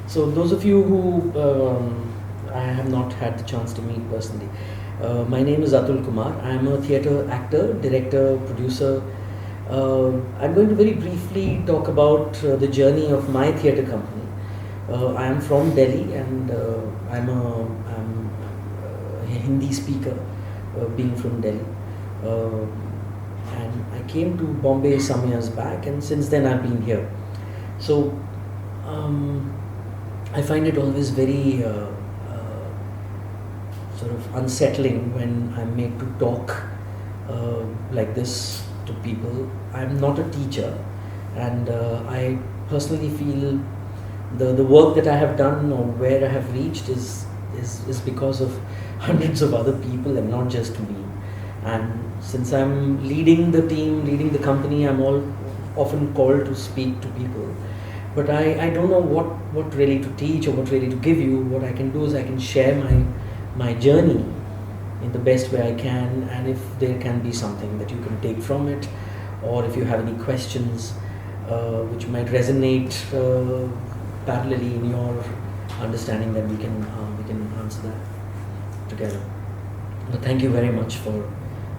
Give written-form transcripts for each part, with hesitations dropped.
So those of you who I have not had the chance to meet personally, my name is Atul Kumar. I am a theatre actor, director, producer. I'm going to very briefly talk about the journey of my theatre company. I am from Delhi, and I'm a Hindi speaker, being from Delhi. And I came to Bombay some years back, and since then I've been here. So I find it always very sort of unsettling when I'm made to talk like this to people. I'm not a teacher, and I personally feel the work that I have done or where I have reached is because of hundreds of other people and not just me. And since I'm leading the team, leading the company, I'm often called to speak to people. But I don't know what really to teach or what really to give you. What I can do is I can share my journey in the best way I can, and if there can be something that you can take from it, or if you have any questions which might resonate parallelly in your understanding, then we can answer that together. But thank you very much for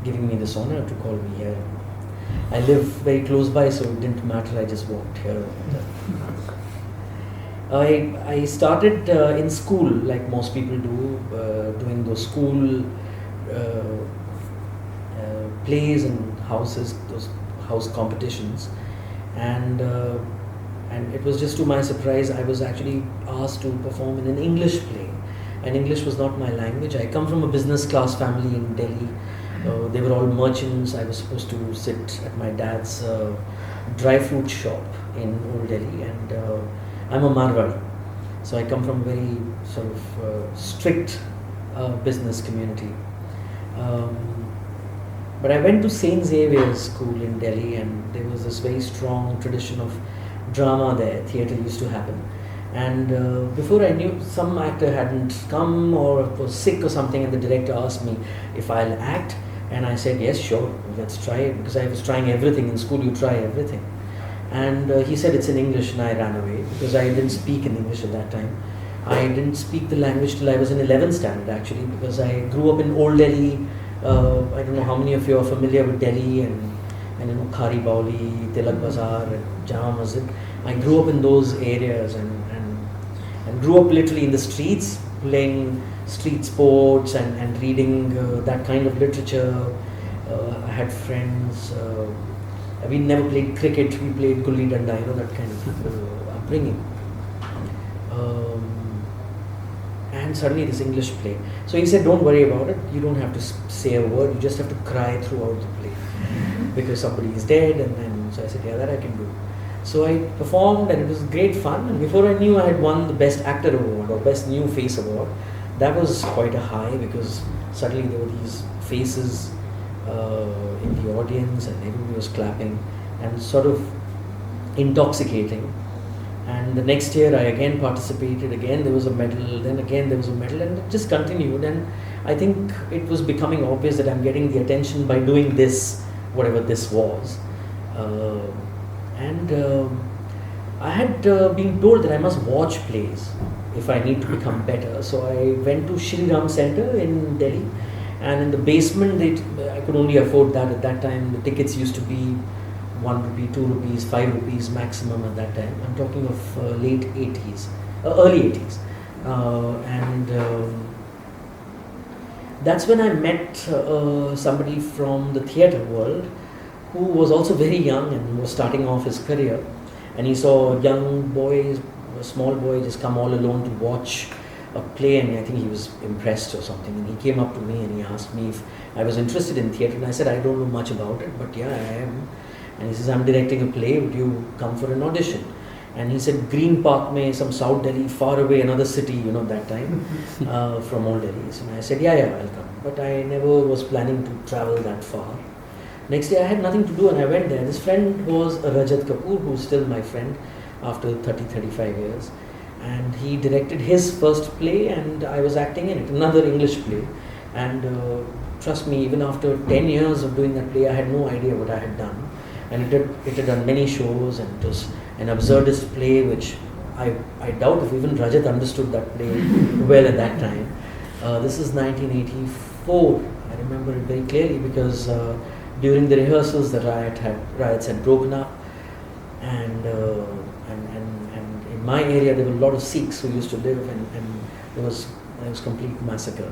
giving me this honor to call me here. I live very close by, so it didn't matter. I just walked here. I started in school, like most people do, doing those school plays and houses, those house competitions, and it was just to my surprise, I was actually asked to perform in an English play, and English was not my language. I come from a business class family in Delhi. They were all merchants. I was supposed to sit at my dad's dry fruit shop in Old Delhi, and I'm a Marwari. So I come from a very sort of strict business community. But I went to St. Xavier's School in Delhi, and there was this very strong tradition of drama there. Theatre used to happen. And before I knew, some actor hadn't come or was sick or something, and the director asked me if I'll act. And I said, yes, sure, let's try it, because I was trying everything. In school, you try everything. And he said it's in English, and I ran away, because I didn't speak in English at that time. I didn't speak the language till I was in 11th standard, actually, because I grew up in Old Delhi. I don't know how many of you are familiar with Delhi, and you know, Khari Bauli, Tilak Bazaar, and Jama Masjid. I grew up in those areas, and grew up literally in the streets, playing street sports and reading that kind of literature. I had friends. We never played cricket. We played gulli danda, you know, that kind of upbringing. And suddenly this English play. So he said, don't worry about it. You don't have to say a word. You just have to cry throughout the play because somebody is dead. And then so I said, yeah, that I can do. So I performed, and it was great fun. And before I knew, I had won the Best Actor Award or Best New Face Award. That was quite a high, because suddenly there were these faces in the audience, and everybody was clapping, and sort of intoxicating. And the next year I again participated, again there was a medal, then again there was a medal, and it just continued. And I think it was becoming obvious that I'm getting the attention by doing this, whatever this was. I had been told that I must watch plays if I need to become better. So I went to Shri Ram Center in Delhi, and in the basement, I could only afford that at that time. The tickets used to be 1 rupee, 2 rupees, 5 rupees maximum at that time. I'm talking of late 80s, early 80s. That's when I met somebody from the theatre world who was also very young and was starting off his career. And he saw a young boy, a small boy, just come all alone to watch a play, and I think he was impressed or something. And he came up to me and he asked me if I was interested in theatre, and I said, I don't know much about it, but yeah, I am. And he says, I'm directing a play, would you come for an audition? And he said, Green Park Mein, some South Delhi, far away, another city, you know, that time, from Old Delhi. So I said, yeah, I'll come. But I never was planning to travel that far. Next day I had nothing to do, and I went there. This friend was Rajat Kapoor, who's still my friend after 35 years. And he directed his first play, and I was acting in it, another English play. And trust me, even after 10 years of doing that play, I had no idea what I had done. And it had done many shows, and it was an absurdist play which I doubt if even Rajat understood that play well at that time. This is 1984. I remember it very clearly because during the rehearsals, the riots had broken up, and in my area there were a lot of Sikhs who used to live, and there was complete massacre.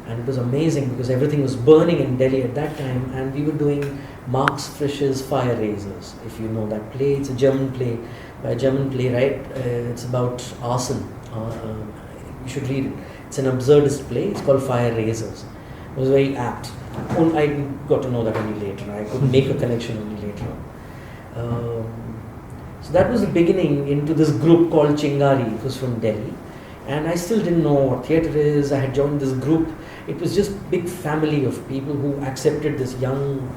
And it was amazing because everything was burning in Delhi at that time, and we were doing Max Frisch's Fire Raisers. If you know that play, it's a German play by a German playwright. It's about arson. You should read it. It's an absurdist play. It's called Fire Raisers. It was very apt. I got to know that only later. I could make a connection only later on. So that was the beginning into this group called Chingari. It was from Delhi. And I still didn't know what theatre is. I had joined this group. It was just big family of people who accepted this young,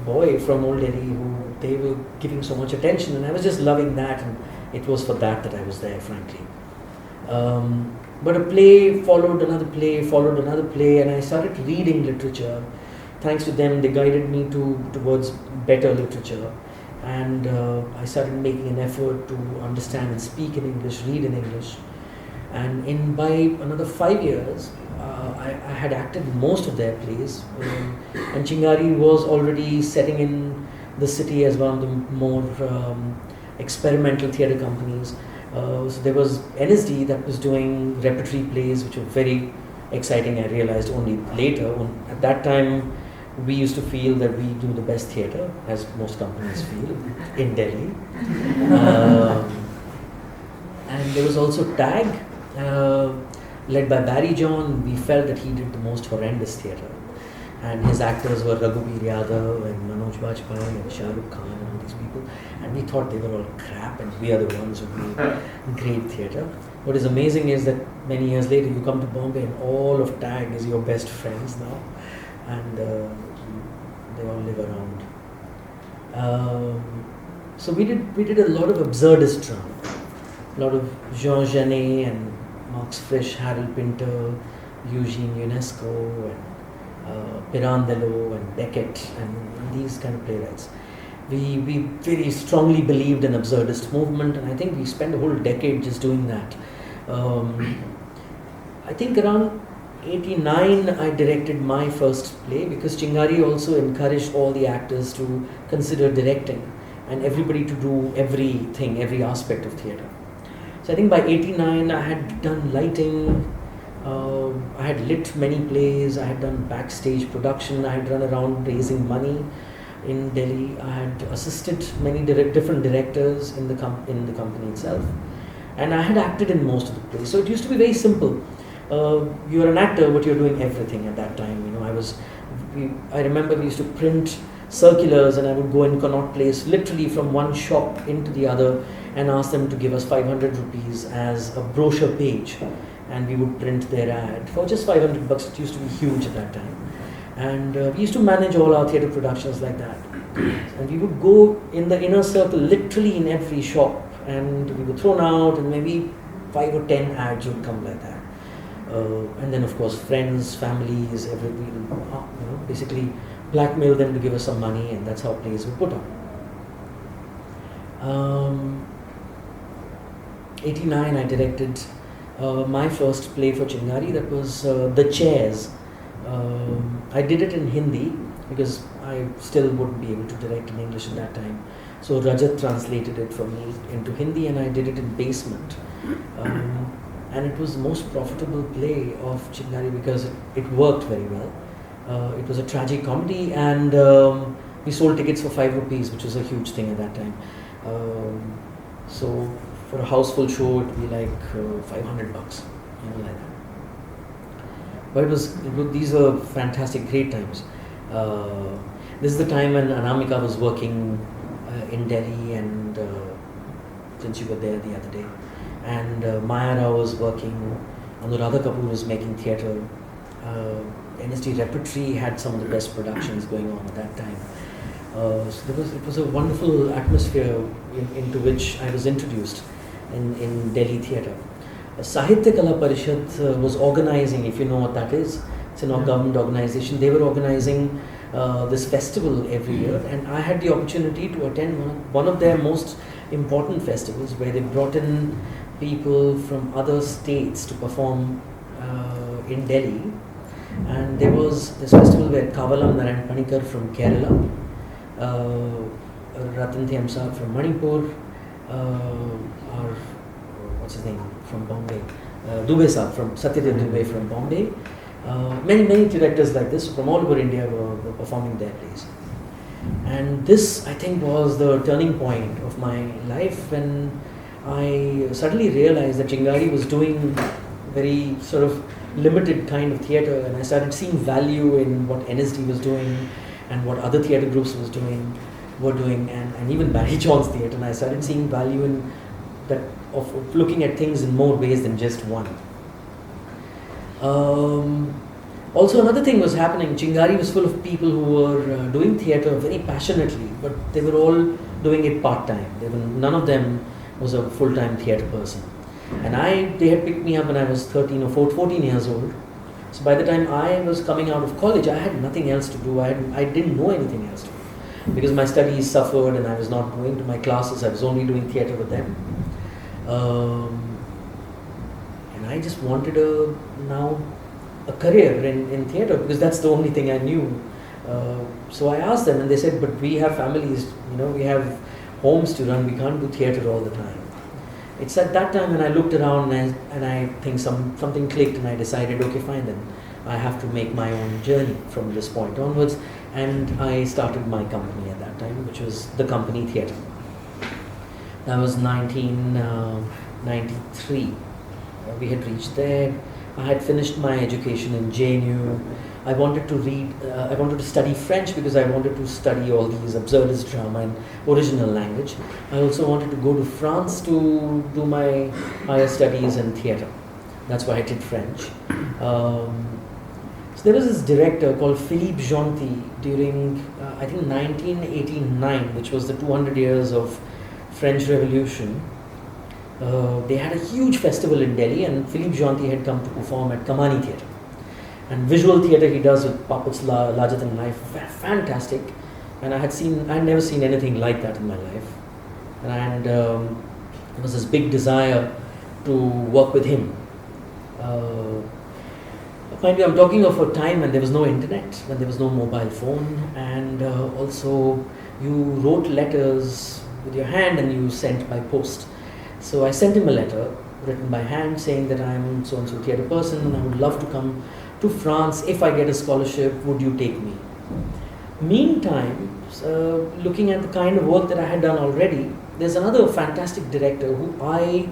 boy from Old Delhi who they were giving so much attention, and I was just loving that, and it was for that I was there, frankly. But a play followed another play, and I started reading literature. Thanks to them, they guided me towards better literature, and I started making an effort to understand and speak in English, read in English, and by another 5 years, I had acted in most of their plays, and Chingari was already setting in the city as one of the more experimental theatre companies. So there was NSD that was doing repertory plays, which were very exciting. I realized only later. At that time, we used to feel that we do the best theatre, as most companies feel, in Delhi. And there was also TAG, led by Barry John. We felt that he did the most horrendous theatre. And his actors were Raghuveer Yadav and Manoj Bajpayee and Shah Rukh Khan and all these people. And we thought they were all crap, and we are the ones who made great theatre. What is amazing is that many years later you come to Bombay and all of TAG is your best friends now. And they all live around. So we did a lot of absurdist drama. A lot of Jean Genet and Max Frisch, Harold Pinter, Eugene Ionesco, and Pirandello and Beckett, and these kind of playwrights. We very strongly believed in absurdist movement, and I think we spent a whole decade just doing that. I think around 89 I directed my first play, because Chingari also encouraged all the actors to consider directing and everybody to do everything, every aspect of theatre. So I think by 89 I had done lighting, I had lit many plays, I had done backstage production, I had run around raising money in Delhi, I had assisted many different directors in the company itself, and I had acted in most of the plays. So it used to be very simple. You're an actor, but you're doing everything at that time. I remember we used to print circulars, and I would go in Connaught Place, literally from one shop into the other, and ask them to give us 500 rupees as a brochure page, and we would print their ad for just 500 bucks. It used to be huge at that time, and we used to manage all our theatre productions like that. And we would go in the inner circle, literally in every shop, and we were thrown out, and maybe 5 or 10 ads would come like that. And then of course friends, families, basically blackmail them to give us some money, and that's how plays were put on. 89 I directed my first play for Chingari, that was The Chairs. I did it in Hindi because I still wouldn't be able to direct in English at that time. So Rajat translated it for me into Hindi, and I did it in basement. And it was the most profitable play of Chingari because it worked very well. It was a tragic comedy, and we sold tickets for 5 rupees, which was a huge thing at that time. So for a houseful show, it would be like 500 bucks, like that. But these were fantastic, great times. This is the time when Anamika was working in Delhi, and since you were there the other day, and Maya Rao was working, Anuradha Kapoor was making theatre. NSD Repertory had some of the best productions going on at that time. So it was a wonderful atmosphere into which I was introduced in Delhi theatre. Sahitya Kala Parishad was organizing, if you know what that is. It's a government organization. They were organizing this festival every year, and I had the opportunity to attend one of their most important festivals, where they brought in people from other states to perform in Delhi. And there was this festival where Kavalam Narayan Panikar from Kerala, Ratan Thiamsa from Manipur, or what's his name from Bombay, Dubey Saab from Satyadev Dubey from Bombay. Many directors like this from all over India were performing their plays. And this, I think, was the turning point of my life, when I suddenly realized that Chingari was doing very sort of limited kind of theatre, and I started seeing value in what NSD was doing and what other theatre groups were doing, and even Barry John's theatre, and I started seeing value in that, of looking at things in more ways than just one. Also, another thing was happening. Chingari was full of people who were doing theatre very passionately, but they were all doing it part-time. None of them was a full-time theatre person. And they had picked me up when I was 13 or 14 years old. So by the time I was coming out of college, I had nothing else to do. I didn't know anything else to do, because my studies suffered and I was not going to my classes. I was only doing theatre with them. And I just wanted a career in theatre, because that's the only thing I knew. So I asked them, and they said, but we have families, we have homes to run, we can't do theatre all the time. It's at that time when I looked around and I think something clicked, and I decided, okay, fine, then I have to make my own journey from this point onwards. And I started my company at that time, which was the Company Theatre. That was 1993. We had reached there. I had finished my education in JNU. I wanted to study French, because I wanted to study all these absurdist drama in original language. I also wanted to go to France to do my higher studies in theatre. That's why I did French. So there was this director called Philippe Gentil during, I think, 1989, which was the 200 years of French Revolution. They had a huge festival in Delhi, and Philippe Gentil had come to perform at Kamani Theatre. And visual theatre he does with puppets larger than life, fantastic. And I had never seen anything like that in my life. And there was this big desire to work with him. Mind you, I'm talking of a time when there was no internet, when there was no mobile phone, and also you wrote letters with your hand and you sent by post. So I sent him a letter written by hand saying that I'm so-and-so theatre person and I would love to come to France. If I get a scholarship, would you take me? Meantime, looking at the kind of work that I had done already, there's another fantastic director who I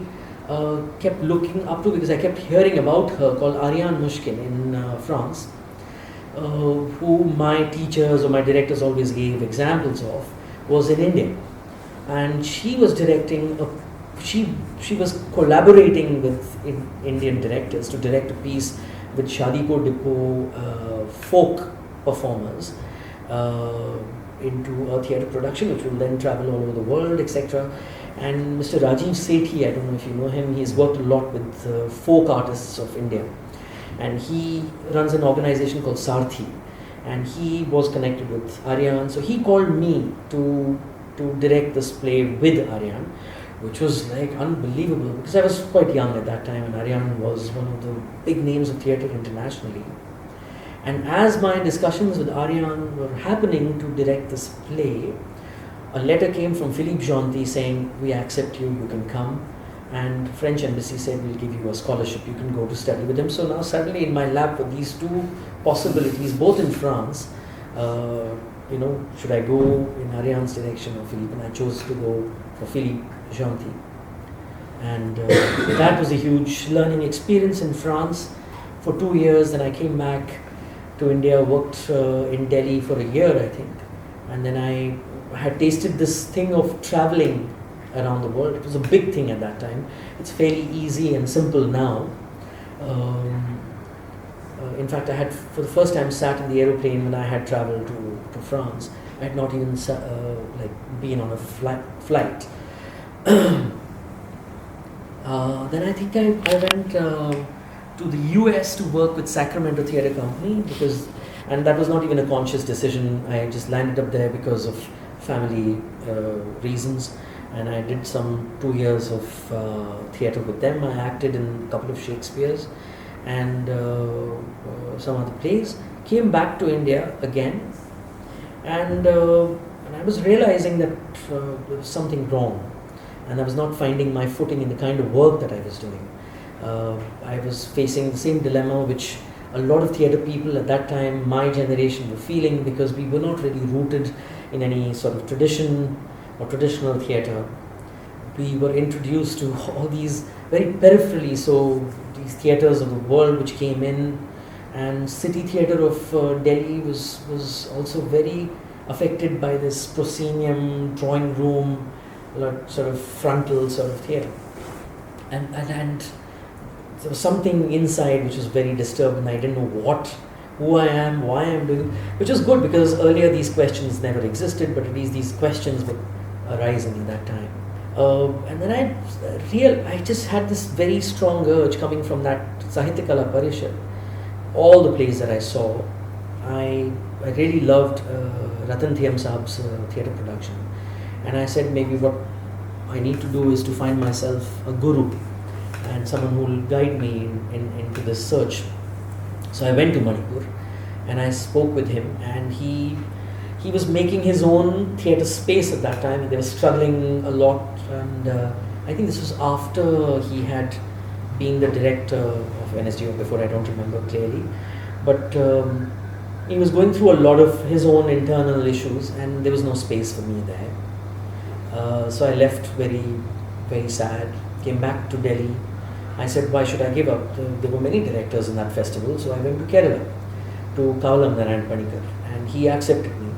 kept looking up to, because I kept hearing about her, called Ariane Mushkin in France, who my teachers or my directors always gave examples of, was in India. And she was directing she was collaborating with Indian directors to direct a piece with Shadipur Depot folk performers into a theatre production, which will then travel all over the world, etc. And Mr. Rajiv Sethi, I don't know if you know him, he's worked a lot with folk artists of India. And he runs an organization called Sarthi. And he was connected with Ariane. So he called me to direct this play with Ariane, which was like unbelievable, because I was quite young at that time and Ariane was one of the big names of theatre internationally. And as my discussions with Ariane were happening to direct this play, a letter came from Philippe Gentil saying, we accept you, you can come. And French embassy said, we'll give you a scholarship, you can go to study with them. So now suddenly in my lap were these two possibilities, both in France. Should I go in Ariane's direction or Philippe? And I chose to go for Philippe Gentil. And that was a huge learning experience in France for 2 years. Then I came back to India, worked in Delhi for a year, I think. And then I had tasted this thing of traveling around the world. It was a big thing at that time. It's fairly easy and simple now. In fact, I had for the first time sat in the aeroplane when I had traveled to France. I had not even been on a flight. Then I think I went to the US to work with Sacramento Theatre Company, because and that was not even a conscious decision. I just landed up there because of family reasons, and I did some 2 years of theatre with them. I acted in a couple of Shakespeare's and some other plays. Came back to India again, and I was realizing that there was something wrong, and I was not finding my footing in the kind of work that I was doing. I was facing the same dilemma which a lot of theatre people at that time, my generation, were feeling, because we were not really rooted in any sort of tradition or traditional theatre. We were introduced to all these very peripherally, so these theatres of the world which came in, and city theatre of Delhi was also very affected by this proscenium, drawing room, sort of frontal sort of theatre. And there was something inside which was very disturbed, and I didn't know who I am, why I'm doing, which was good because earlier these questions never existed, but at least these questions were arising at that time. And then I just had this very strong urge coming from that Sahitya Kala Parishad. All the plays that I saw, I really loved Ratan Thiyam Saab's theatre production, and I said maybe what I need to do is to find myself a guru and someone who will guide me into this search. So I went to Manipur and I spoke with him, and he was making his own theatre space at that time. They were struggling a lot, and I think this was after he had been the director of NSDO before, I don't remember clearly, but he was going through a lot of his own internal issues, and there was no space for me there. So I left very, very sad, came back to Delhi. I said, why should I give up? There were many directors in that festival, so I went to Kerala, to Kavalam Narayan Panikar, and he accepted me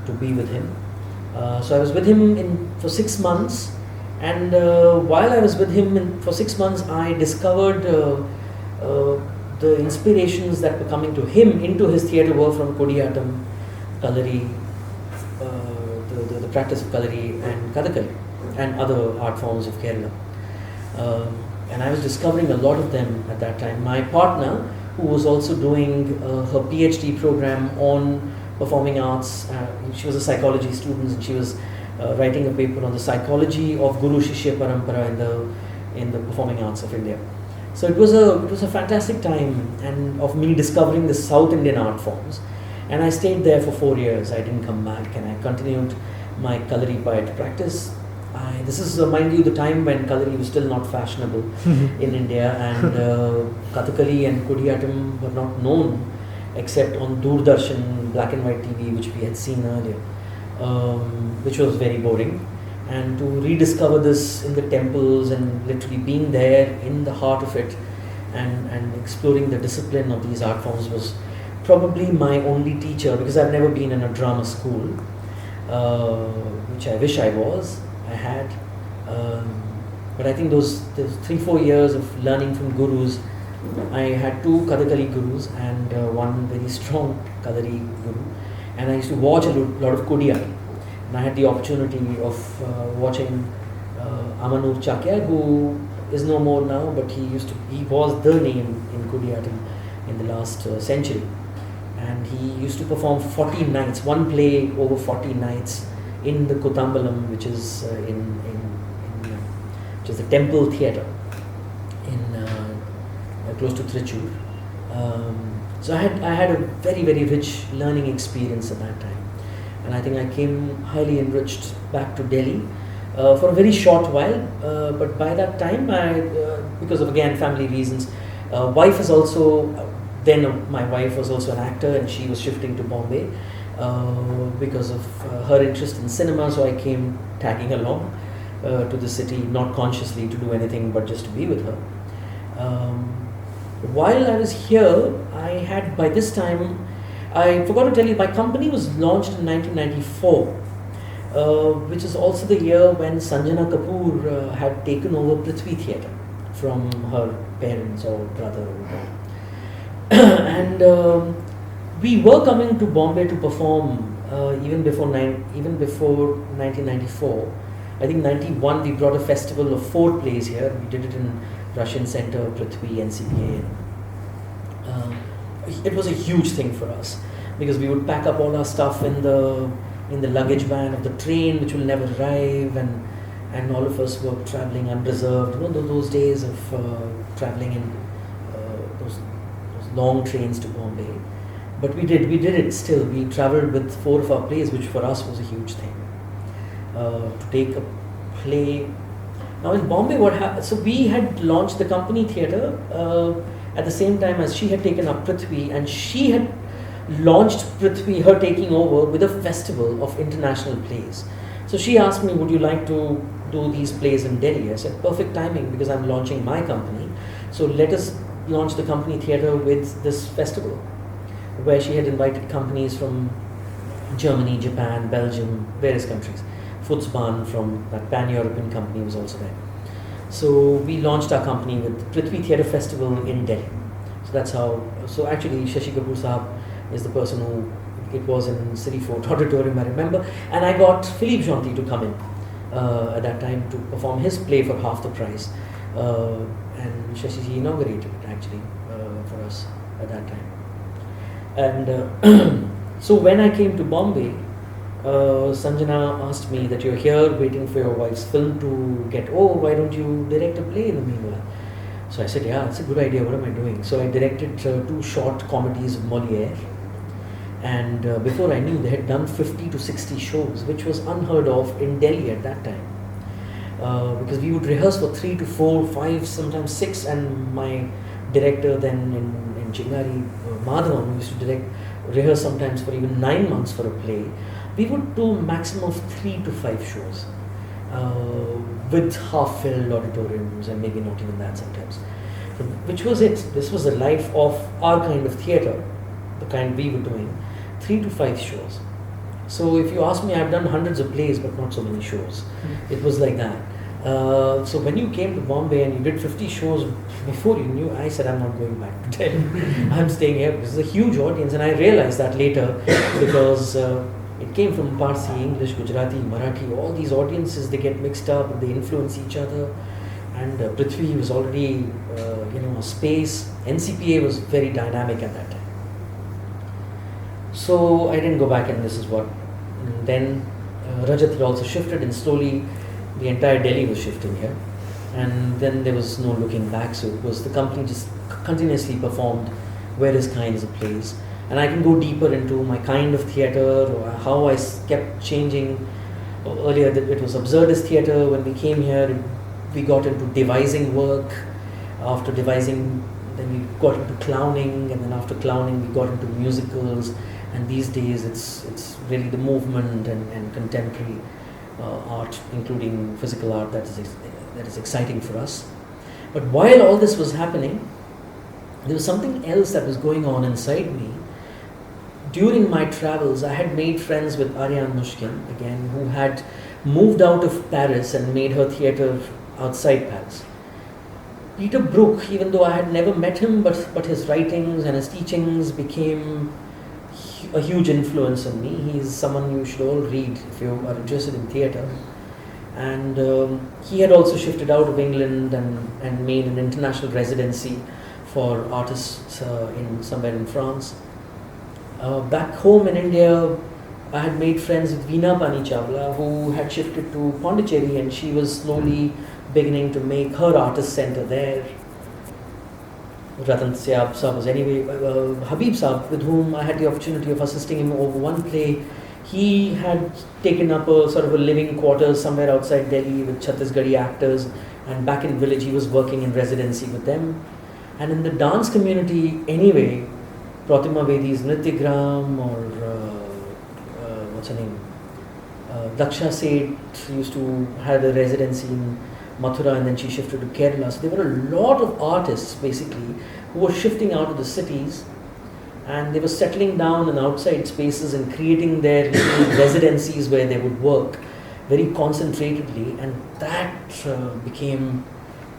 to be with him. So I was with him for 6 months, and while I was with him for 6 months, I discovered the inspirations that were coming to him into his theatre work from Kodiyatam, Kalari, the practice of Kalari and Kathakali, and other art forms of Kerala. And I was discovering a lot of them at that time. My partner, who was also doing her PhD program on performing arts, she was a psychology student, and she was writing a paper on the psychology of Guru Shishya Parampara in the performing arts of India. So it was a fantastic time and of me discovering the South Indian art forms, and I stayed there for 4 years. I didn't come back, and I continued my Kalari Payat practice. This is, mind you, the time when Kalari was still not fashionable in India, and Kathakali and Kodiyatam were not known except on Doordarshan, black and white TV, which we had seen earlier, which was very boring. And to rediscover this in the temples and literally being there in the heart of it and exploring the discipline of these art forms was probably my only teacher, because I've never been in a drama school, which I wish I was. I had, but I think those 3-4 years of learning from gurus, I had 2 Kathakali gurus and one very strong Kalari guru, and I used to watch a lot of Kodiyati, and I had the opportunity of watching Amanur Chakyar, who is no more now, but he was the name in Kodiyati in the last century, and he used to perform 40 nights, one play over 40 nights in the Kothambalam, which is which is the temple theatre in close to Trichur. So I had a very, very rich learning experience at that time, and I think I came highly enriched back to Delhi for a very short while. But by that time, because of again family reasons, wife is also my wife was also an actor, and she was shifting to Bombay. Because of her interest in cinema, so I came tagging along to the city, not consciously to do anything but just to be with her. While I was here, I had, by this time, I forgot to tell you, my company was launched in 1994, which is also the year when Sanjana Kapoor had taken over Prithvi Theatre from her parents or brother. And we were coming to Bombay to perform even before 1994. I think 91 we brought a festival of 4 plays here. We did it in Russian Center, Prithvi, NCPA. It was a huge thing for us. because we would pack up all our stuff in the luggage van of the train, which will never arrive, and all of us were traveling unreserved. You know, those days of traveling in those long trains to Bombay. But we did it still. We traveled with 4 of our plays, which for us was a huge thing. To take a play. Now in Bombay, what happened? So we had launched the company theatre at the same time as she had taken up Prithvi, and she had launched Prithvi, her taking over, with a festival of international plays. So she asked me, would you like to do these plays in Delhi? I said, perfect timing, because I'm launching my company. So let us launch the company theatre with this festival, where she had invited companies from Germany, Japan, Belgium, various countries. Futzbahn from that pan-European company was also there. So we launched our company with Prithvi Theatre Festival in Delhi. So that's how, so actually Shashi Kapoor Sahab is the person who, it was in City Fort Auditorium, I remember, and I got Philippe Gentil to come in at that time to perform his play for half the price, and Shashi inaugurated it actually for us at that time. And so when I came to Bombay, Sanjana asked me that you're here waiting for your wife's film to get, why don't you direct a play in the meanwhile? So I said, yeah, that's a good idea, what am I doing? So I directed 2 short comedies of Molière, and before I knew, they had done 50 to 60 shows, which was unheard of in Delhi at that time. Because we would rehearse for 3 to 4, 5, sometimes 6, and my director then in Chingari, Madhavan, who used to rehearse sometimes for even 9 months for a play, we would do maximum of 3 to 5 shows with half-filled auditoriums, and maybe not even that sometimes. So, which was it. This was the life of our kind of theatre, the kind we were doing, 3 to 5 shows. So if you ask me, I've done hundreds of plays, but not so many shows. It was like that. So when you came to Bombay and you did 50 shows before you knew, I said, I'm not going back to Delhi. I'm staying here because it's a huge audience, and I realized that later because it came from Parsi, English, Gujarati, Marathi. All these audiences, they get mixed up and they influence each other. And Prithvi was already, a space. NCPA was very dynamic at that time. So I didn't go back, and this is what. And then Rajat had also shifted, and slowly the entire Delhi was shifting here. And then there was no looking back. So it was the company just continuously performed various kinds of plays. And I can go deeper into my kind of theatre, or how I kept changing. Earlier it was absurdist theatre. When we came here, we got into devising work. After devising, then we got into clowning, and then after clowning we got into musicals. And these days it's really the movement and contemporary art, including physical art, that is exciting for us. But while all this was happening, there was something else that was going on inside me. During my travels, I had made friends with Ariane Mushkin, again, who had moved out of Paris and made her theatre outside Paris. Peter Brook, even though I had never met him, but his writings and his teachings became a huge influence on me. He's someone you should all read if you are interested in theatre. And he had also shifted out of England and made an international residency for artists somewhere in France. Back home in India, I had made friends with Veena Pani Chawla, who had shifted to Pondicherry, and she was slowly beginning to make her artist center there. Ratan Saab was anyway, Habib Saab, with whom I had the opportunity of assisting him over one play. He had taken up a sort of a living quarters somewhere outside Delhi with Chhattisgarhi actors, and back in village he was working in residency with them. And in the dance community anyway, Pratima Vedi's Nrityagram, or what's her name, Daksha Seth used to have a residency in Mathura, and then she shifted to Kerala. So there were a lot of artists basically who were shifting out of the cities, and they were settling down in outside spaces and creating their little residencies where they would work very concentratedly, and that became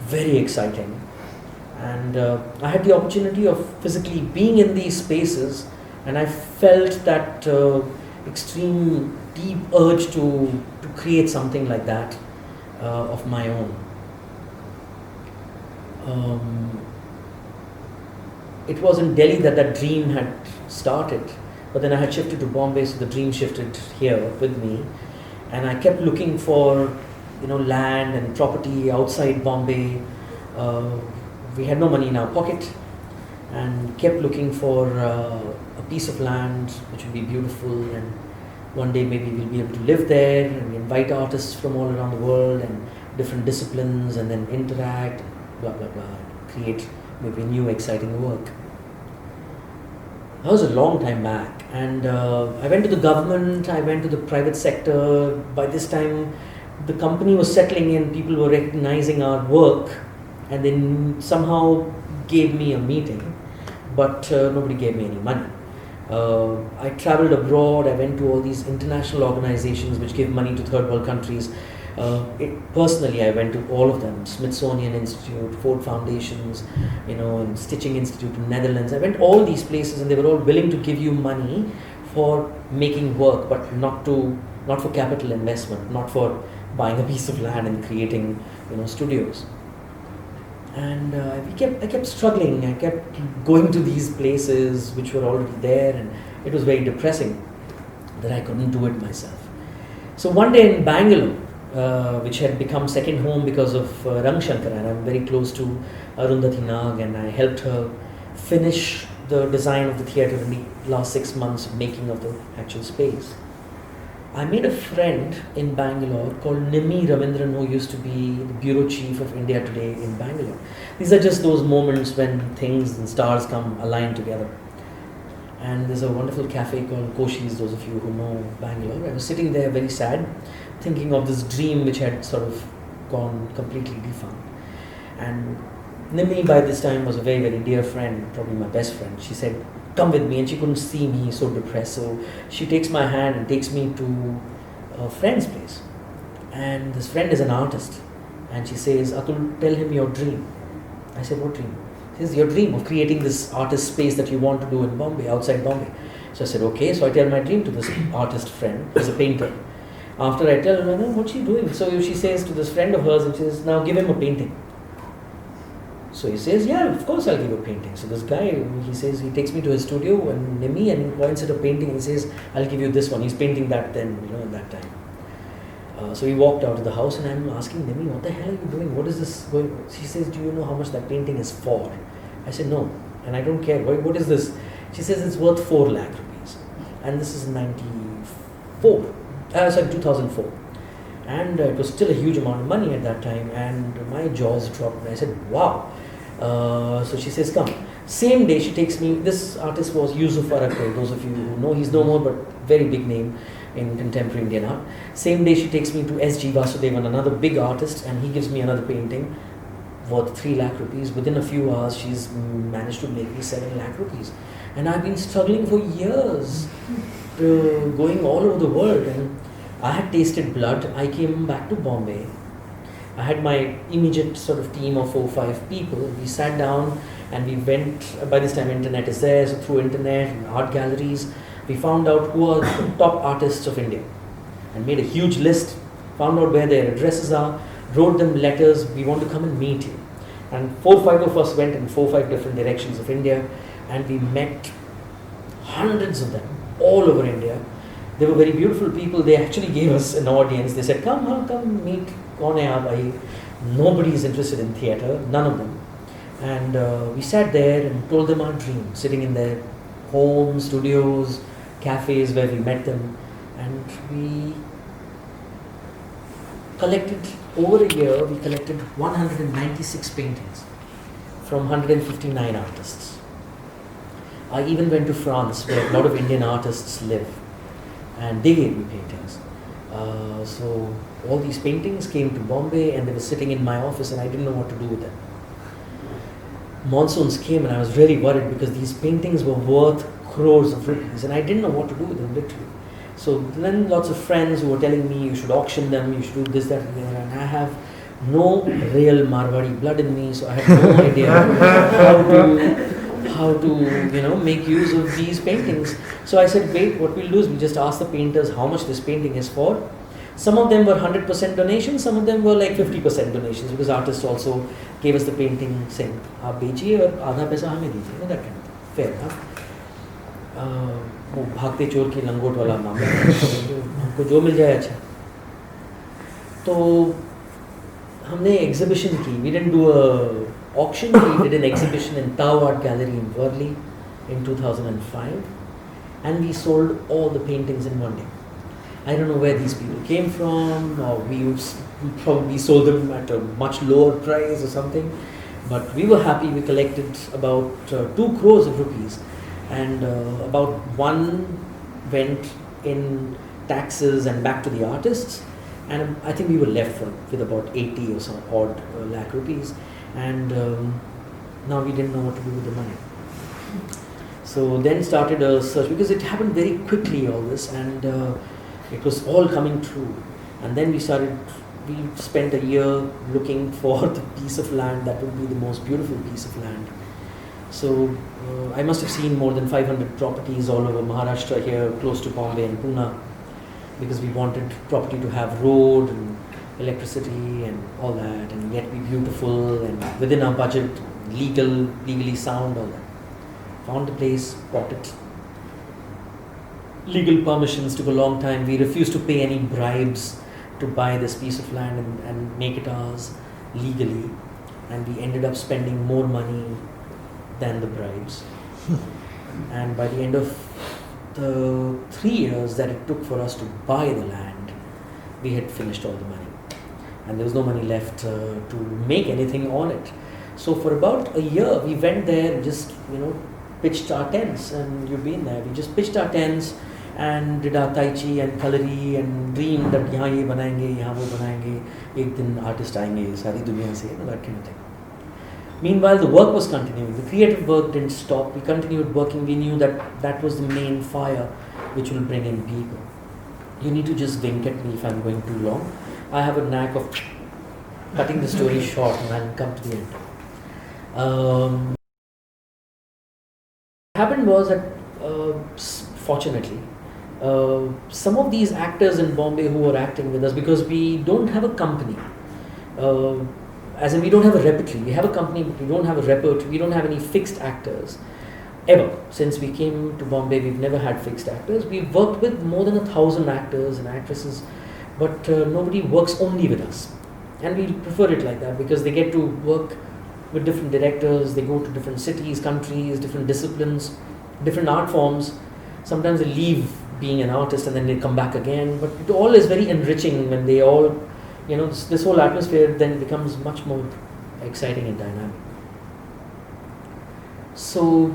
very exciting. And I had the opportunity of physically being in these spaces, and I felt that extreme deep urge to create something like that of my own. It was in Delhi that dream had started, But then I had shifted to Bombay, so the dream shifted here with me. And I kept looking for, land and property outside Bombay. We had no money in our pocket, and kept looking for a piece of land which would be beautiful, and one day maybe we'll be able to live there, and we invite artists from all around the world and different disciplines, and then interact, blah blah blah, and create maybe new exciting work. That was a long time back, and I went to the government, I went to the private sector. By this time the company was settling in, people were recognizing our work, and then somehow gave me a meeting, but nobody gave me any money. I traveled abroad, I went to all these international organizations which give money to third world countries. Personally, I went to all of them: Smithsonian Institute, Ford Foundations, and Stitching Institute in Netherlands. I went all these places, and they were all willing to give you money for making work, but not for capital investment, not for buying a piece of land and creating, studios. And I kept struggling. I kept going to these places which were already there, and it was very depressing that I couldn't do it myself. So one day in Bangalore, which had become second home because of Rang Shankar, and I'm very close to Arundhati Nag, and I helped her finish the design of the theatre in the last 6 months of making of the actual space. I made a friend in Bangalore called Nimi Ravindran, who used to be the bureau chief of India Today in Bangalore. These are just those moments when things and stars come aligned together. And there's a wonderful cafe called Koshi's, those of you who know Bangalore. I was sitting there very sad, thinking of this dream which had sort of gone completely defunct. And Nimi by this time was a very, very dear friend, probably my best friend. She said, "Come with me," and she couldn't see me, so depressed. So she takes my hand and takes me to a friend's place. And this friend is an artist. And she says, "Atul, tell him your dream." I said, "What dream?" She says, "Your dream of creating this artist space that you want to do in Bombay, outside Bombay." So I said, "Okay." So I tell my dream to this artist friend, who's a painter. After I tell her, "What's she doing?" So she says to this friend of hers, and she says, "Now give him a painting." So he says, "Yeah, of course I'll give a painting." So this guy, he says, he takes me to his studio and Nimi, and he points at a painting and says, "I'll give you this one." He's painting that then, at that time. So he walked out of the house, and I'm asking Nimi, "What the hell are you doing? What is this going?" She says, "Do you know how much that painting is for?" I said, "No, and I don't care. What is this?" She says, "It's worth 4 lakh rupees. And this is 2004. And it was still a huge amount of money at that time, and my jaws dropped. I said, "Wow." So she says, "Come." Same day she takes me, this artist was Yusuf Arakwe, those of you who know, he's no more, but very big name in contemporary Indian art. Same day she takes me to S.G. Vasudevan, another big artist, and he gives me another painting worth 3 lakh rupees. Within a few hours she's managed to make me 7 lakh rupees. And I've been struggling for years, going all over the world, and I had tasted blood. I came back to Bombay. I had my immediate sort of team of 4 or 5 people. We sat down and we went, by this time internet is there, so through internet and art galleries, we found out who are the top artists of India and made a huge list, found out where their addresses are, wrote them letters, "We want to come and meet you." And 4 or 5 of us went in 4 or 5 different directions of India, and we met hundreds of them all over India. They were very beautiful people. They actually gave us an audience. They said, come meet. Kaun hai aap bhai?" Nobody is interested in theatre, none of them. And we sat there and told them our dream, sitting in their homes, studios, cafes where we met them. And we collected, over a year, we collected 196 paintings from 159 artists. I even went to France, where a lot of Indian artists live, and they gave me paintings. So all these paintings came to Bombay, and they were sitting in my office, and I didn't know what to do with them. Monsoons came, and I was really worried because these paintings were worth crores of rupees, and I didn't know what to do with them, literally. So then lots of friends who were telling me, "You should auction them, you should do this, that, and the other," and I have no real Marwari blood in me, so I had no idea how to make use of these paintings. So I said, "Wait, what we'll do is we'll just ask the painters how much this painting is for." Some of them were 100% donations, some of them were like 50% donations, because artists also gave us the painting saying, "Aap bechiye aur aadha paisa hame dijiye," that kind of thing. Fair enough. वो भागते चोर की लंगोट वाला मामला हमको जो मिल जाए अच्छा। तो हमने एग्जीबिशन की, we didn't do a auction, we did an exhibition in Tao Art Gallery in Worli in 2005, and we sold all the paintings in one day. I don't know where these people came from, or we probably sold them at a much lower price or something, but we were happy. We collected about 2 crores of rupees, and about 1 went in taxes and back to the artists, and I think we were left with about 80 or some odd lakh rupees, and now we didn't know what to do with the money. So then started a search, because it happened very quickly, all this, and it was all coming true. And then we spent a year looking for the piece of land that would be the most beautiful piece of land. So I must have seen more than 500 properties all over Maharashtra here, close to Bombay and Pune, because we wanted property to have road and electricity and all that, and yet be beautiful and within our budget, legally sound, all that. Found the place, bought it. Legal permissions took a long time. We refused to pay any bribes to buy this piece of land and make it ours legally, and we ended up spending more money than the bribes. And by the end of the 3 years that it took for us to buy the land, we had finished all the money, and there was no money left to make anything on it. So for about a year we went there and just pitched our tents, and you've been there. We just pitched our tents and did our tai chi and kalari and dreamed that यहाँ ये बनाएंगे, यहाँ वो बनाएंगे, एक दिन artist आएंगे सारी दुनिया से, that kind of thing. Meanwhile, the work was continuing. The creative work didn't stop. We continued working. We knew that was the main fire which will bring in people. You need to just wink at me if I'm going too long. I have a knack of cutting the story short and I'll come to the end. What happened was that, fortunately, some of these actors in Bombay who were acting with us, because we don't have a company, as in we don't have a repertory. We have a company, but we don't have a repertory. We don't have any fixed actors. Ever. Since we came to Bombay, we've never had fixed actors. We've worked with more than 1,000 actors and actresses, but nobody works only with us. And we prefer it like that, because they get to work with different directors, they go to different cities, countries, different disciplines, different art forms. Sometimes they leave being an artist and then they come back again, but it all is very enriching when they all, this whole atmosphere then becomes much more exciting and dynamic. So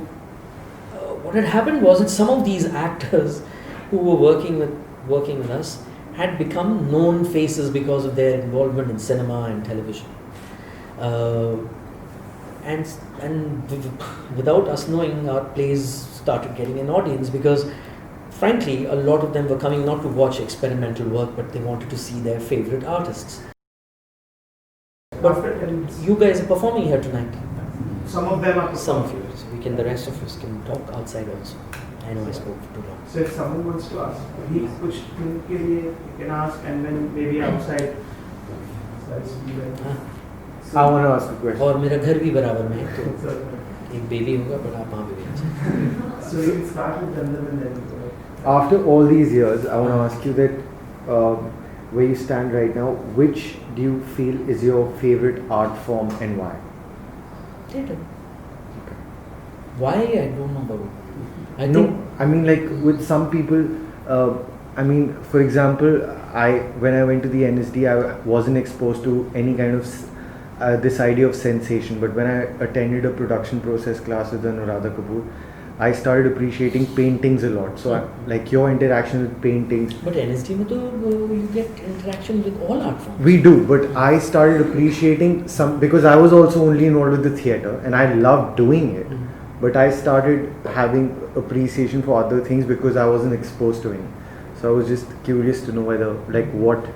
what had happened was that some of these actors who were working with us had become known faces because of their involvement in cinema and television. And without us knowing, our plays started getting an audience, because frankly a lot of them were coming not to watch experimental work, but they wanted to see their favorite artists. But you guys are performing here tonight. Some of them are performing. Some of you. So the rest of us can talk outside also. I know I spoke for too long. So if someone wants to ask, he kuch ke liye you can ask, and then maybe outside. I want to ask a question. और मेरा घर भी बराबर में है, तो एक baby होगा, but आप वहाँ पे भी आ सकते. So you start with Gandhar and then. After all these years, I want to ask you that where you stand right now, which do you feel is your favorite art form and why? Theatre. Okay. Why? I don't know. I mean, like with some people, for example, when I went to the NSD, I wasn't exposed to any kind of this idea of sensation, but when I attended a production process class with Anuradha Kapoor, I started appreciating paintings a lot. So like your interaction with paintings. But NSD mein to you get interaction with all art forms. We do, but I started appreciating some, because I was also only involved with the theatre and I loved doing it. But I started having appreciation for other things because I wasn't exposed to any. So I was just curious to know whether, like, what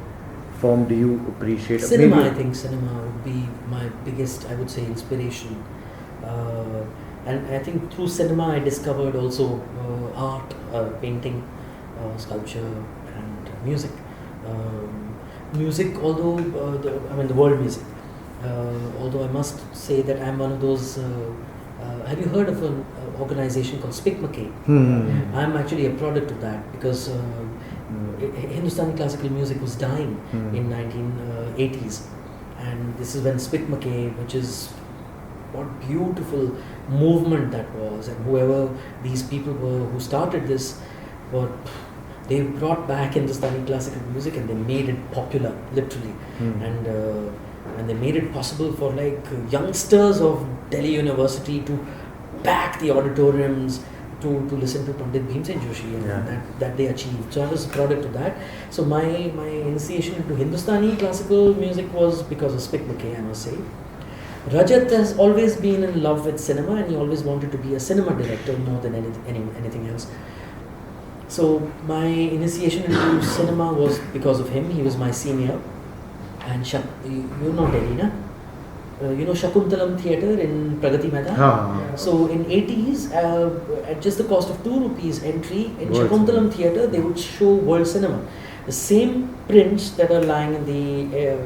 form do you appreciate? Cinema. Maybe. I think cinema would be my biggest, I would say, inspiration. And I think through cinema I discovered also art, painting, sculpture and music. Music, although, the world music. Although I must say that I'm one of those Have you heard of an organization called Spick McCabe? I'm actually a product of that because Hindustani classical music was dying in 1980s, and this is when Spick McCabe, which is what beautiful movement that was, and whoever these people were who started this, they brought back Hindustani classical music and they made it popular, literally, and they made it possible for like youngsters of Delhi University to pack the auditoriums to listen to Pandit Bhimsen Joshi, and that they achieved. So I was a product of that. So my initiation into Hindustani classical music was because of Spick McCabe, I must say. Rajat has always been in love with cinema, and he always wanted to be a cinema director more than anything else. So my initiation into cinema was because of him. He was my senior, and you know Delhi, na? You know Shakuntalam Theatre in Pragati Maidan? So in 80s, at just the cost of 2 rupees entry, in Shakuntalam Theatre, they would show world cinema. The same prints that are lying in the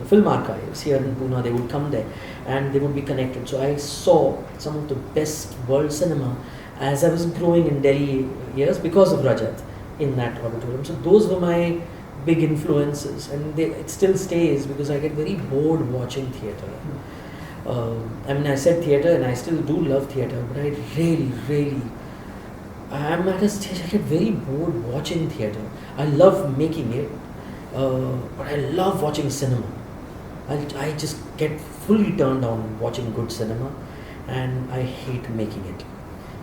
film archives here in Pune, they would come there and they would be connected. So I saw some of the best world cinema as I was growing in Delhi years because of Rajat in that auditorium. So those were my big influences, and it still stays because I get very bored watching theatre. I mean, I said theatre and I still do love theatre, but I really, I'm at a stage I get very bored watching theatre. I love making it, but I love watching cinema. I just get fully turned on watching good cinema, and I hate making it.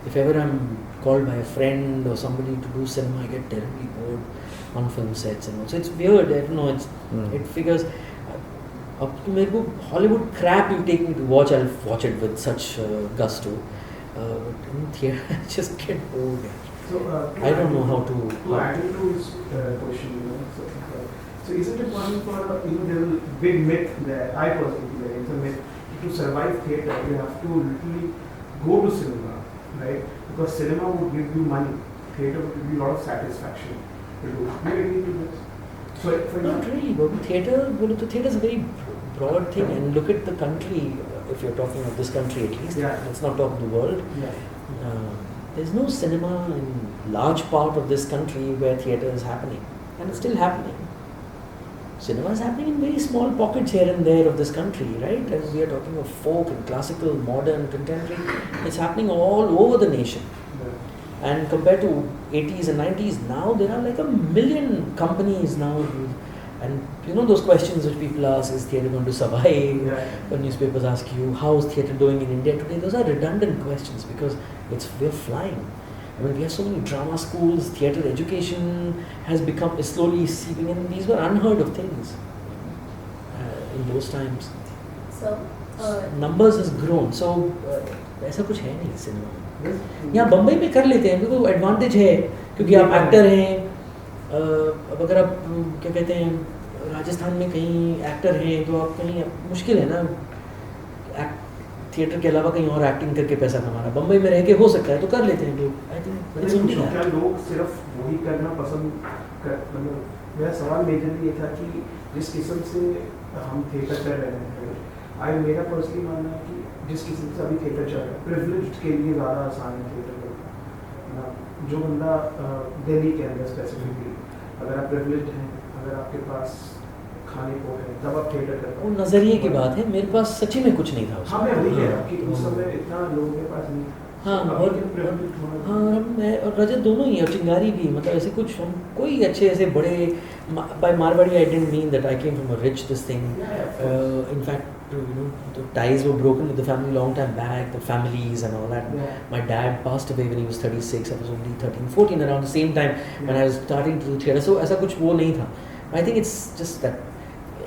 If ever I'm called by a friend or somebody to do cinema, I get terribly bored on film sets and all. So it's weird, I don't know, it figures, Hollywood crap you take me to watch, I'll watch it with such gusto. But in theatre, I just get bored. So, I don't know how to... To add into his question, so isn't it one for, there's a big myth there, I personally feel like it's a myth, to survive theatre, you have to literally go to cinema, right? Because cinema would give you money, theatre would give you a lot of satisfaction. Do you agree to this? So, for Not really, but theatre is a very broad thing, and look at the country, if you're talking of this country at least, let's not talk of the world. There's no cinema in large part of this country where theatre is happening, and it's still happening. Cinema is happening in very small pockets here and there of this country, right? And we are talking of folk and classical, modern, contemporary. It's happening all over the nation. And compared to 80s and 90s, now there are like 1 million companies now. And you know those questions which people ask, is theatre going to survive? When newspapers ask you, how is theatre doing in India today? Those are redundant questions because we're flying. I mean, we have so many drama schools, theatre education is slowly seeping in. These were unheard of things in those times. So, numbers has grown. So, ऐसा कुछ है नहीं cinema में. यहाँ बम्बई में कर लेते हैं क्योंकि एडवांटेज है क्योंकि आप एक्टर हैं. अब अगर आप क्या कहते हैं राजस्थान में कहीं एक्टर हैं तो आप कहीं मुश्किल है ना थिएटर के अलावा कहीं और एक्टिंग करके पैसा कमाना. बम्बई में रह के हो सकता है तो कर लेते हैं लोग. आई थिंक क्या लोग सिर्फ वही करना पसंद मतलब मेरा सवाल मेजरली ये था कि जिस किस्म से हम थिएटर कर रहे हैं, मेरा पर्सनली मानना है कि जिस किस्म से अभी थिएटर चल रहा है, प्रिविलेज्ड के लिए ज़्यादा आसान है थिएटर करना. जो बंदा दिल्ली के अंदर स्पेसिफिकली अगर आप प्रिविलेज्ड हैं, अगर आपके पास खाने को है, तब आप थिएटर करते हो. नज़रिए की बात है. मेरे पास सच्ची में कुछ नहीं था. हाँ, मैं वही कह रहा हूँ कि उस समय इतना लोगों के पास नहीं. मैं और रजत दोनों ही और चिंगारी भी, मतलब ऐसे कुछ हम कोई अच्छे ऐसे बड़े by Marwadi I didn't mean that I came from a rich this thing. In fact, the ties were broken with the family long time back, the families and all that. My dad passed away when he was 36. I was only 13, 14 around the same time when I was starting to do theatre. So ऐसा कुछ वो नहीं था. I think it's just that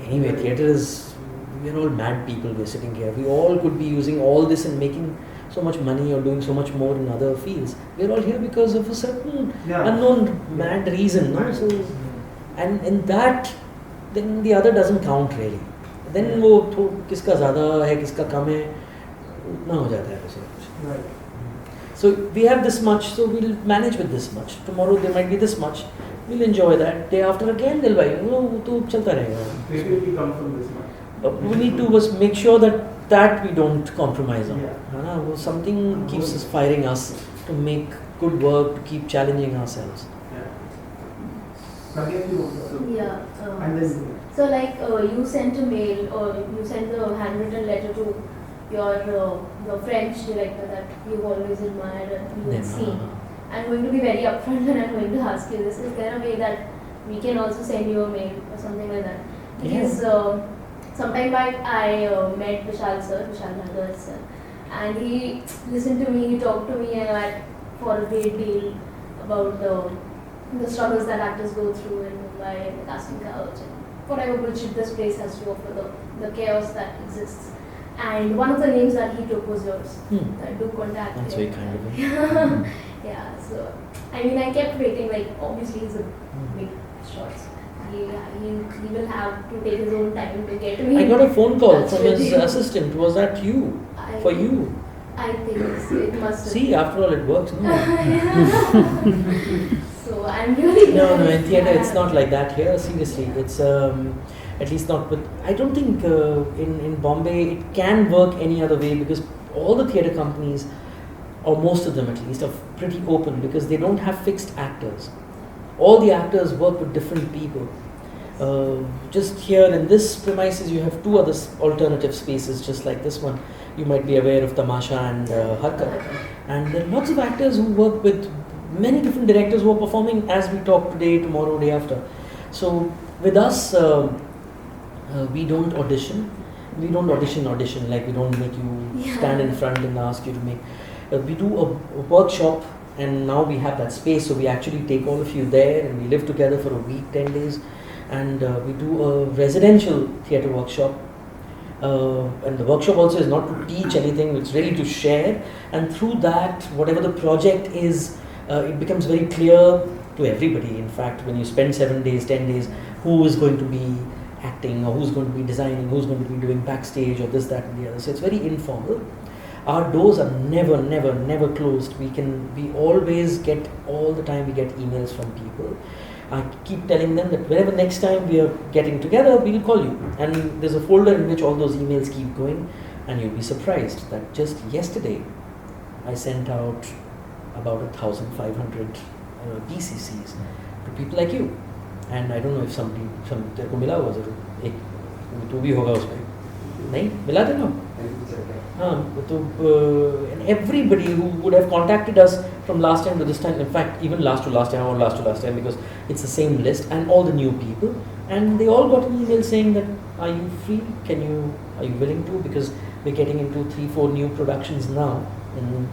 anyway, theatre is, we're all mad people. We're sitting here. We all could be using all this and making so much money or doing so much more in other fields. We're all here because of a certain unknown mad reason. No? So, and in that, then the other doesn't count really. Then वो तो किसका ज़्यादा है किसका कम है उतना हो जाता है वैसे. So we have this much, so we'll manage with this much. Tomorrow there might be this much. We'll enjoy that. Day after again they'll buy. वो तो चलता रहेगा. Maybe we come from this much. we need to was make sure that we don't compromise on. Yeah. है ना, वो something keeps us firing us to make good work, to keep challenging ourselves. Again, you want Yeah. and then So like you sent a mail or you sent a handwritten letter to your French director that you always admired and you had seen. I'm going to be very upfront and I'm going to ask you this. Is there a way that we can also send you a mail or something like that? Because sometime back I met Vishal Bhadar sir, and he listened to me, he talked to me for a great deal about the struggles that actors go through in Mumbai and the casting couch and whatever bullshit this place has to offer, the chaos that exists. And one of the names that he took was yours. I do contact That's him. very kind of him. Yeah, so I mean, I kept waiting. Like, obviously, he's a big shot. He will have to take his own time to get me. I got a phone call That's from his really- assistant. Was that you? For you? I think it must have. See, after all, it works. No, So I'm really no, glad in theatre, it's that- not like that here. Seriously, it's at least not with. I don't think in Bombay it can work any other way because all the theatre companies, or most of them at least, are pretty open because they don't have fixed actors. All the actors work with different people. Just here in this premises, you have two other alternative spaces, just like this one. You might be aware of Tamasha and Harkat. And there are lots of actors who work with many different directors who are performing as we talk today, tomorrow, day after. So with us, we don't audition. We don't audition, like we don't make you stand in front and ask you to make. We do a workshop, and now we have that space, so we actually take all of you there and we live together for a week, 10 days, and we do a residential theatre workshop. And the workshop also is not to teach anything, it's really to share, and through that, whatever the project is, it becomes very clear to everybody. In fact, when you spend 7 days, 10 days, who is going to be acting, or who's going to be designing, who's going to be doing backstage, or this, that and the other. So it's very informal. Our doors are never closed. We always get, all the time we get emails from people. I keep telling them that whenever next time we are getting together, we'll call you. And there's a folder in which all those emails keep going, and you'll be surprised that just yesterday I sent out about 1,500 BCCs to people like you. And I don't know if तेरे को मिला होगा जरूर एक तो भी होगा उसमें नहीं मिला था ना हाँ तो and everybody who would have contacted us from last time to this time, in fact even last to last time or last to last time, because it's the same list, and all the new people, and they all got an email saying that are you free, are you willing to, because we're getting into 3-4 new productions now, and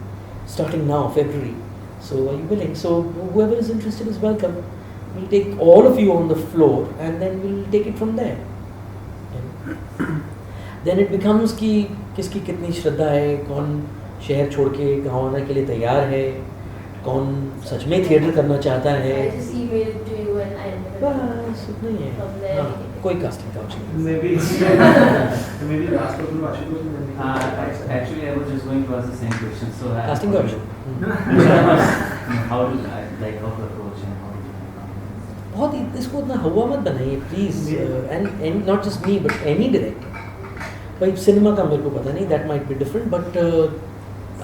starting now February, so are you willing? So whoever is interested is welcome. We'll take all of you on the floor and then we'll take it from there. And then it becomes कि किसकी कितनी श्रद्धा है, कौन शहर छोड़ के गाँव आने के लिए तैयार है, कौन सच में थिएटर करना चाहता है. I just emailed to you and I बस उतना ही from है. there. हाँ, कोई कास्टिंग काउच नहीं. maybe last question to Ashutosh and then we can- Actually, I was just going to ask the same question. So, casting couch. how to approach and how to बहुत इसको उतना हवा मत बनाइए please. And not just me but any director. भाई cinema का मेरे को पता नहीं, that might be different, but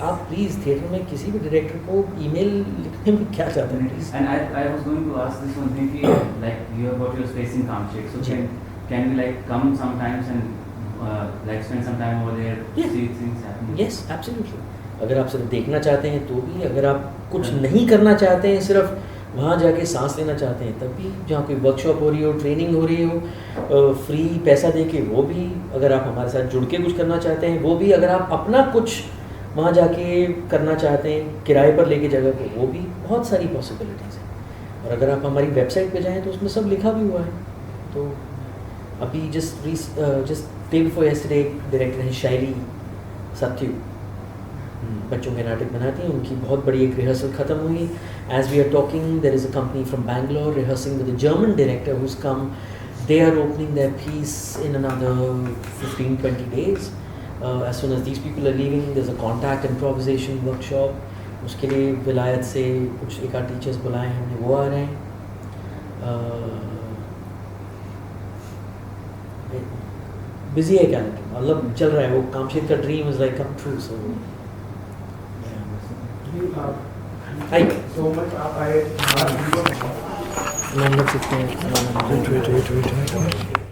आप प्लीज़ थिएटर में किसी भी डायरेक्टर को ईमेल लिखने में क्या चाहते हैं please. And I was going to ask this one thing, कि, like you have got your space in Kamchik, so can we like come sometimes and like spend some time over there, Yeah. see things happening? Yes absolutely. अगर आप सिर्फ देखना चाहते हैं तो भी, अगर आप कुछ नहीं करना चाहते हैं, सिर्फ वहाँ जाके सांस लेना चाहते हैं तब भी, जहाँ कोई वर्कशॉप हो रही हो, ट्रेनिंग हो रही हो, फ्री पैसा दे के वो भी, अगर आप हमारे साथ जुड़ के कुछ करना चाहते हैं वो भी, अगर आप अपना कुछ वहाँ जाके करना चाहते हैं किराए पर लेके जगह को, वो भी, बहुत सारी पॉसिबिलिटीज़ हैं. और अगर आप हमारी वेबसाइट पे जाएं तो उसमें सब लिखा भी हुआ है. तो अभी just day before yesterday director हैं शैली सत्यू, बच्चों के नाटक बनाती हैं, उनकी बहुत बड़ी एक रिहर्सल ख़त्म हुई. As we are talking there is a company from Bangalore rehearsing with a German director who's come. They are opening their piece in another 15-20 days. As soon as these people are leaving, there's a contact improvisation workshop. उसके लिए विलायत से कुछ एक आध teachers बुलाए हैं हमने, वो आ रहे हैं. बिजी है क्या मतलब चल रहा है वो कामशेद का dream is like come true so Thank you so much. आप आए नंबर 16 wait.